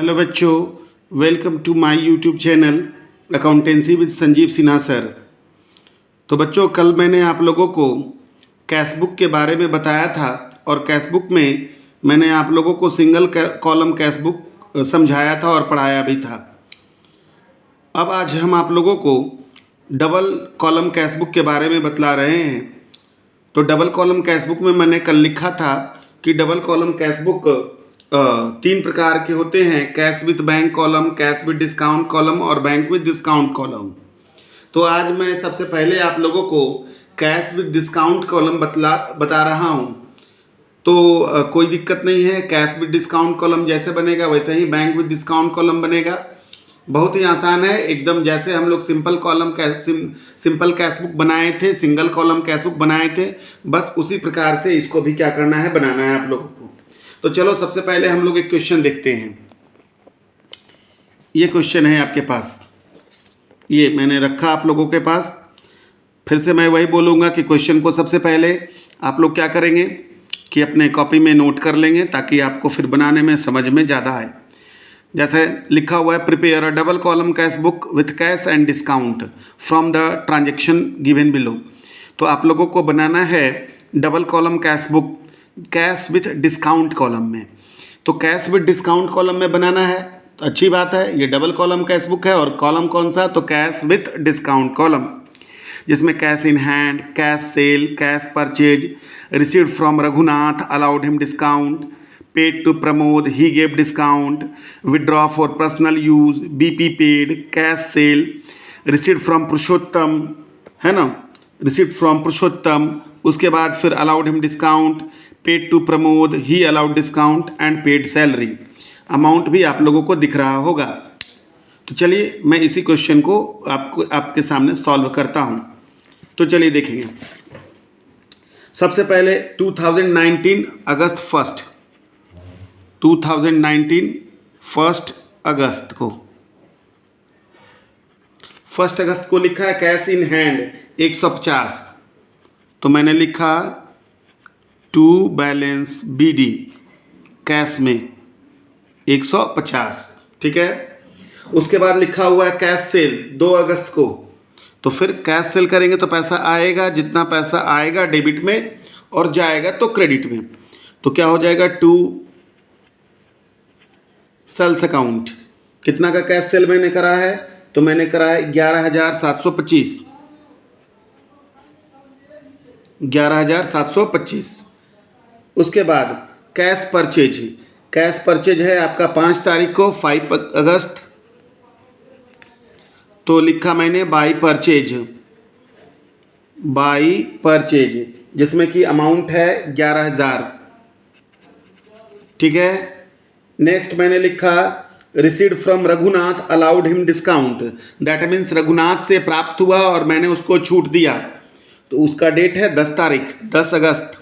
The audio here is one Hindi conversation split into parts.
हेलो बच्चों, welcome to my YouTube channel accountancy with Sanjeev Sinha sir. तो बच्चों, कल मैंने आप लोगों को कैश बुक के बारे में बताया था और कैश बुक में मैंने आप लोगों को सिंगल कॉलम कैश बुक समझाया था और पढ़ाया भी था। अब आज हम आप लोगों को डबल कॉलम कैश बुक के बारे में बतला रहे हैं। तो डबल कॉलम कैश बुक में मैंने कल लिखा था कि डबल कॉलम कैश बुक तीन प्रकार के होते हैं: cash with bank column, cash with discount column और बैंक विद डिस्काउंट कॉलम। तो आज मैं सबसे पहले आप लोगों को कैश विद डिस्काउंट कॉलम बता रहा हूँ। तो कोई दिक्कत नहीं है, कैश विद डिस्काउंट कॉलम जैसे बनेगा वैसे ही बैंक विद डिस्काउंट कॉलम बनेगा। बहुत ही आसान है एकदम, जैसे हम लोग सिंपल कैश बुक बनाए थे, सिंगल कॉलम कैश बुक बनाए थे, बस उसी प्रकार से इसको भी क्या करना है, बनाना है आप लोगों को। तो चलो सबसे पहले हम लोग एक क्वेश्चन देखते हैं। ये क्वेश्चन है आपके पास, ये मैंने रखा आप लोगों के पास। फिर से मैं वही बोलूँगा कि क्वेश्चन को सबसे पहले आप लोग क्या करेंगे कि अपने कॉपी में नोट कर लेंगे ताकि आपको फिर बनाने में समझ में ज़्यादा आए। जैसे लिखा हुआ है, prepare a double column cash book with cash and discount from the transaction given below. तो आप लोगों को बनाना है double column cash book cash with discount column में। तो कैश विथ डिस्काउंट कॉलम में बनाना है तो अच्छी बात है, ये डबल कॉलम कैश बुक है और कॉलम कौन सा, तो कैश विथ डिस्काउंट कॉलम, जिसमें cash in hand, cash sale, cash purchase, received from Raghunath, allowed him discount, paid to Pramod, he gave discount, withdraw for personal use, BP paid, cash sale, received from Purushottam, है ना, रिसीव्ड फ्रॉम पुरुषोत्तम। उसके बाद फिर allowed him discount, paid to Pramod, he allowed discount and paid salary. Amount भी आप लोगों को दिख रहा होगा। तो चलिए मैं इसी क्वेश्चन को आपके सामने सॉल्व करता हूँ। तो चलिए देखेंगे। सबसे पहले 2019 अगस्त 1 अगस्त को 1 अगस्त को लिखा है कैश इन हैंड 150। तो मैंने लिखा टू बैलेंस बीडी कैश में 150, ठीक है। उसके बाद लिखा हुआ है कैश सेल 2 अगस्त को। तो फिर कैश सेल करेंगे तो पैसा आएगा, जितना पैसा आएगा डेबिट में और जाएगा तो क्रेडिट में। तो क्या हो जाएगा, टू सेल्स अकाउंट। कितना का कैश सेल मैंने करा है, तो मैंने करा है 11,725। 11,725। उसके बाद कैश परचेज है आपका 5 तारीख को, 5 अगस्त। तो लिखा मैंने बाई परचेज, जिसमें कि अमाउंट है 11,000, ठीक है। नेक्स्ट मैंने लिखा received from Raghunath, allowed him discount. That means Raghunath से प्राप्त हुआ और मैंने उसको छूट दिया। तो उसका डेट है 10 तारीख, 10 अगस्त।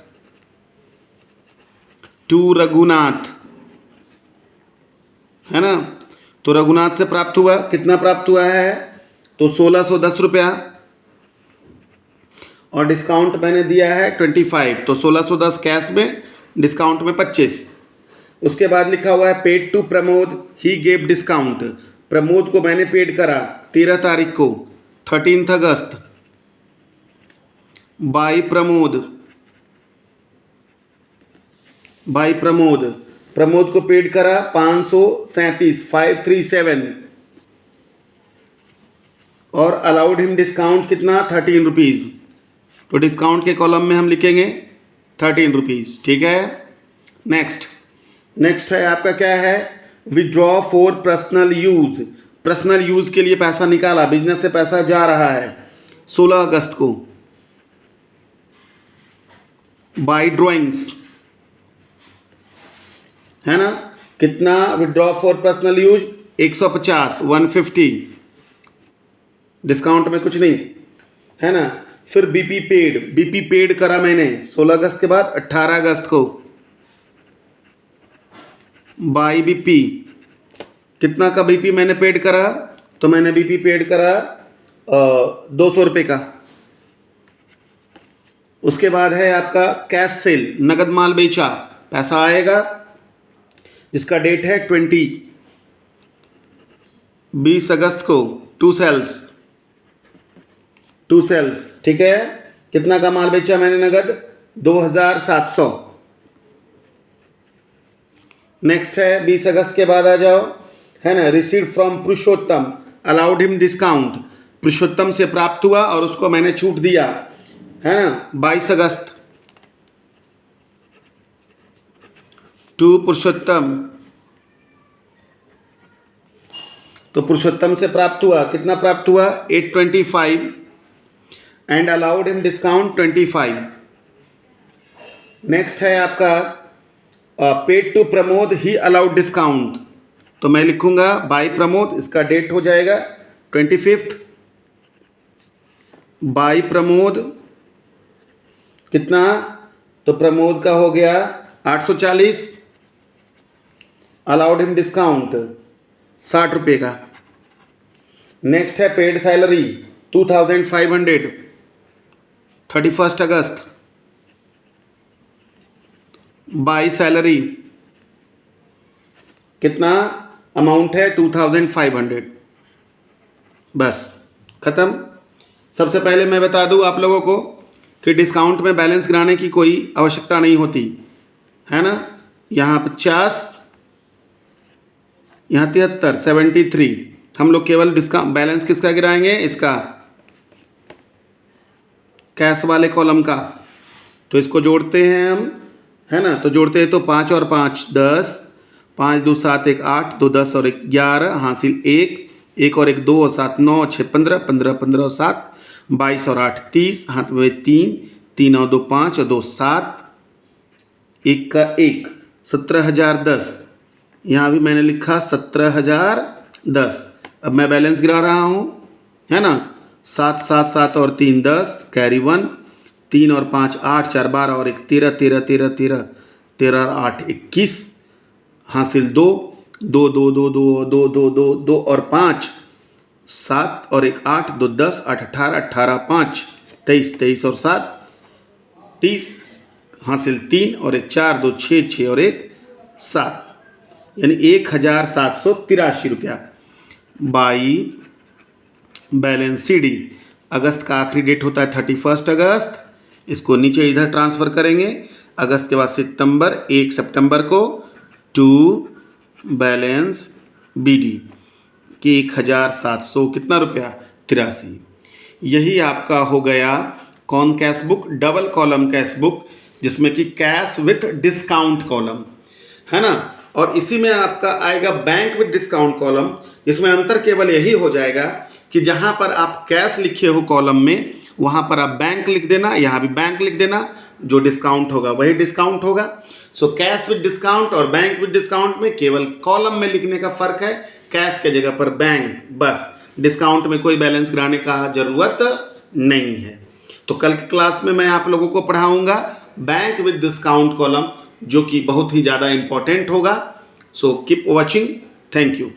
टू रघुनाथ, है ना। तो रघुनाथ से प्राप्त हुआ, कितना प्राप्त हुआ है, तो 1610 रुपया। और डिस्काउंट मैंने दिया है 25, तो 1610 कैश में, डिस्काउंट में 25। उसके बाद लिखा हुआ है paid to Pramod, he gave discount. Pramod को मैंने पेड करा 13 तारीख को, 13 अगस्त। बाई प्रमोद को पेड करा 537, 537। और अलाउड हिम डिस्काउंट कितना, 13 रुपीज़। तो डिस्काउंट के कॉलम में हम लिखेंगे 13 रुपीज़, ठीक है। नेक्स्ट है आपका क्या है, विड्रॉ फॉर पर्सनल यूज़ के लिए पैसा निकाला, बिजनेस से पैसा जा रहा है 16 अगस्त को। बाई ड्राइंग्स, है ना, कितना withdraw for personal use 150, 150, discount में कुछ नहीं, है ना। फिर बीपी पेड करा मैंने 16 अगस्त के बाद 18 अगस्त को। बाई बीपी, कितना का बीपी मैंने पेड करा, तो मैंने बीपी पेड करा 200 रुपये का। उसके बाद है आपका कैश सेल, नगद माल बेचा, पैसा आएगा जिसका डेट है 20, 20 अगस्त को 2 सेल्स, 2 सेल्स, ठीक है। कितना का माल बेचा मैंने नगद? 2700। नेक्स्ट है 20 अगस्त के बाद आ जाओ, है ना। Received from Purushottam, allowed him discount, Purushottam से प्राप्त हुआ और उसको मैंने छूट दिया, है ना। 22 अगस्त टू पुरुषोत्तम, तो पुरुषोत्तम से प्राप्त हुआ, कितना प्राप्त हुआ? 825 and allowed him discount 25। Next है आपका paid to Pramod, he allowed discount, तो मैं लिखूंगा बाय प्रमोद, इसका डेट हो जाएगा 25। बाय प्रमोद कितना? तो प्रमोद का हो गया 840, अलाउड हिम डिस्काउंट 60 रुपये का। नेक्स्ट है paid salary 2500, 31 August. By salary कितना अमाउंट है? 2500, बस ख़त्म। सबसे पहले मैं बता दूं आप लोगों को कि डिस्काउंट में बैलेंस गिराने की कोई आवश्यकता नहीं होती, है ना। यहाँ 50, यहाँ 73, 73, हम लोग केवल डिस्काउंट बैलेंस किसका गिराएंगे? इसका, कैश वाले कॉलम का। तो इसको जोड़ते हैं हम, है ना। तो जोड़ते हैं तो 5 और 5 10, 5 2 7 1 8, 2 10 और 1 11, हासिल 1 और 1 2 और 7 9 और 6 15, 15 15 और 7 22 और 8 30, हाथ में 3, 3 और 2 5 और 2 7, 1 का 1, 17,010। यहाँ भी मैंने लिखा 17,010। अब मैं बैलेंस गिरा रहा हूँ, है ना। 7 7 7 और 3 10, कैरी 1, 3 और 5 8, 4 12 और 1 13, 13 13 13, 13 और 8 21, हासिल 2 2 2 2 2 2 2 2 2 और 5 7 और 1 8, 2 10 8 18 18 5 23 23 और 7 30, हासिल 3 और 1 4 2 6 6 और 1 7, यानी 1783 रुपया। बाई बैलेंस CD, अगस्त का आखिरी डेट होता है 31 अगस्त। इसको नीचे इधर ट्रांसफ़र करेंगे। अगस्त के बाद सितंबर, 1 सितंबर को टू बैलेंस BD कि 1700 कितना रुपया? 83। यही आपका हो गया कौन cash book? Double column cash book, जिसमें कि कैश विथ डिस्काउंट कॉलम, है ना। और इसी में आपका आएगा बैंक विथ डिस्काउंट कॉलम। इसमें अंतर केवल यही हो जाएगा कि जहाँ पर आप कैश लिखे हो कॉलम में, वहाँ पर आप बैंक लिख देना, यहाँ भी बैंक लिख देना। जो डिस्काउंट होगा वही डिस्काउंट होगा। सो कैश विद डिस्काउंट और बैंक विद डिस्काउंट में केवल कॉलम में लिखने का फ़र्क है, कैश के जगह पर बैंक, बस। डिस्काउंट में कोई बैलेंस गिराने का ज़रूरत नहीं है। तो कल की क्लास में मैं आप लोगों को पढ़ाऊँगा बैंक विद डिस्काउंट कॉलम, जो कि बहुत ही ज़्यादा इम्पॉर्टेंट होगा। So keep watching, thank you.